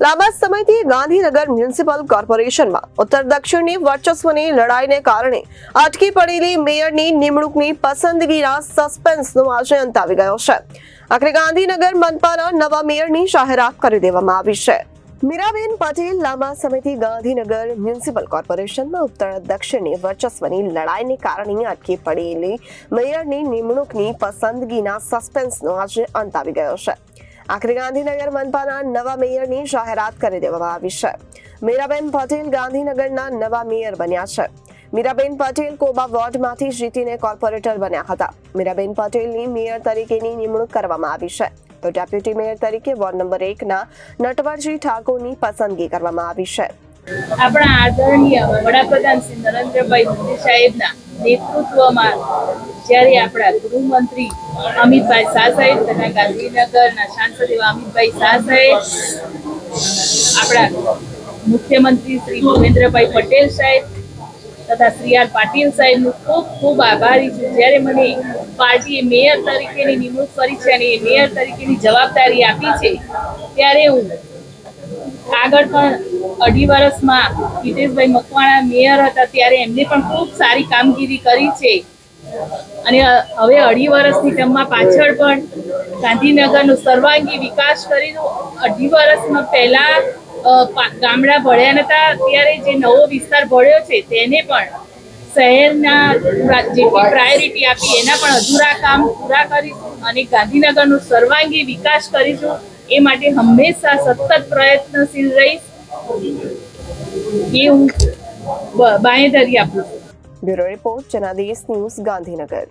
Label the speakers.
Speaker 1: લાંબા સમયથી ગાંધીનગર મ્યુનિસિપલ કોર્પોરેશનમાં ઉત્તર દક્ષિણની વર્ચસ્વની લડાઈને કારણે અટકી પડેલી મેયરની નિમણૂકની પસંદગીના સસ્પેન્સનો આજે અંત આવી ગયો છે. આખરે ગાંધીનગર મનપાના નવા મેયરની જાહેરાત કરી દેવામાં આવી છે. મીરાબેન પટેલ લાંબા સમયથી ગાંધીનગર મ્યુનિસિપલ કોર્પોરેશનમાં ઉત્તર દક્ષિણની વર્ચસ્વની લડાઈને કારણે અટકી પડેલી મેયરની નિમણૂકની પસંદગીના સસ્પેન્સનો આજે અંત આવી ગયો છે. આખરે ગાંધીનગર મનપાના નવા મેયરની જાહેરાત કરી દેવામાં આવી છે. મીરાબેન પટેલ ગાંધીનગરના નવા મેયર બન્યા છે. મીરાબેન પટેલ કોબા વોર્ડમાંથી જીતીને કોર્પોરેટર બન્યા હતા. મીરાબેન પટેલની મેયર તરીકેની નિમણૂક કરવામાં આવી છે, તો ડેપ્યુટી મેયર તરીકે વોર્ડ નંબર 1 ના નટવરજી ઠાકોરની પસંદગી કરવામાં આવી છે.
Speaker 2: આપણા આદરણીય વડાપ્રધાન શ્રી નરેન્દ્રભાઈ મોદી સાહેબના નેતૃત્વમાં જ્યારે આપણા ગૃહમંત્રી અમિતભાઈ શાહ સાહેબ તથા ગાંધીનગરના સાંસદ એવા અમિતભાઈ શાહ સાહેબ, આપણા મુખ્યમંત્રી શ્રી ભૂપેન્દ્રભાઈ પટેલ સાહેબ તથા શ્રી આર પાટીલ સાહેબનું ખૂબ ખૂબ આભારી છું. જ્યારે મને પાર્ટીએ મેયર તરીકેની નિમણૂક કરી છે અને એ મેયર તરીકેની જવાબદારી આપી છે, ત્યારે હું આગળ પણ 2.5 વર્ષમાં હિતેશભાઈ મકવાણા મેયર હતા ત્યારે એમને પણ ખૂબ સારી કામગીરી કરી છે અને હવે 2.5 વર્ષની ટર્મમાં પાછળ પણ ગાંધીનગરનો સર્વાંગી વિકાસ કરીને 2.5 વર્ષમાં પહેલા ગામડા ભળ્યા નતા, ત્યારે જે નવો વિસ્તાર ભળ્યો છે તેને પણ શહેરના જેટલી પ્રાયોરિટી આપી એના પણ અધૂરા કામ પૂરા કરીશું અને ગાંધીનગરનો સર્વાંગી વિકાસ કરીશું. એ માટે હંમેશા સતત પ્રયત્નશીલ રહીશ એ હું બાંહેધરી આપું છું.
Speaker 1: Bureau report Janadesh news, Gandhinagar.